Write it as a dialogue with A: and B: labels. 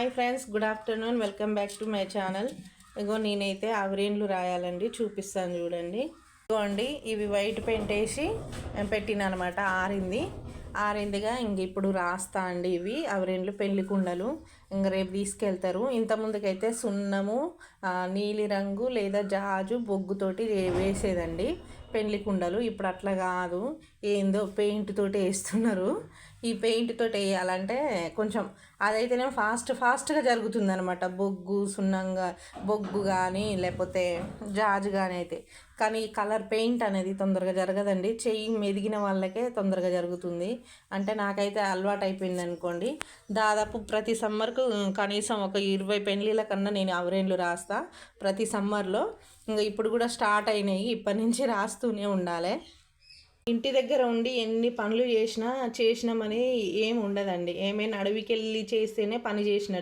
A: Hi friends, good afternoon. Welcome back to my channel. ఇగో నేనైతే ఆవిరేన్లు రాయాలండి, చూపిస్తాను చూడండి. ఇగోండి, ఇవి వైట్ పెయింట్ వేసి పెట్టిన అనమాట. ఆరిందిగా ఇంక ఇప్పుడు రాస్తా అండి. ఇవి ఆవిరేన్లు పెళ్లి కుండలు ఇంక రేపు తీసుకెళ్తారు. ఇంత ముందుకైతే సున్నము, నీలి రంగు లేదా జాజు బొగ్గుతోటి వేసేదండి పెళ్లి కుండలు. ఇప్పుడు అట్లా కాదు, ఏందో పెయింట్ తోటి వేస్తున్నారు. ఈ పెయింట్ తోటి వేయాలంటే కొంచెం అదైతేనే ఫాస్ట్గా జరుగుతుంది అనమాట. బొగ్గు కానీ లేకపోతే జాజు కానీ అయితే. కానీ ఈ కలర్ పెయింట్ అనేది తొందరగా జరగదండి. చెయ్యి మెదిగిన వాళ్ళకే తొందరగా జరుగుతుంది. అంటే నాకైతే అలవాటు అయిపోయింది అనుకోండి. దాదాపు ప్రతి సమ్మర్కు కనీసం ఒక 20 పెళ్ళిళ్ళ కన్నా నేను ఆవిరేన్లు రాస్తా ప్రతి సమ్మర్లో. ఇంకా ఇప్పుడు కూడా స్టార్ట్ అయినాయి, ఇప్పటి నుంచి రాస్తూనే ఉండాలి. ఇంటి దగ్గర ఉండి ఎన్ని పనులు చేసినామని ఏమి ఉండదండి. ఏమైనా అడవికి వెళ్ళి చేస్తేనే పని చేసినట్టు.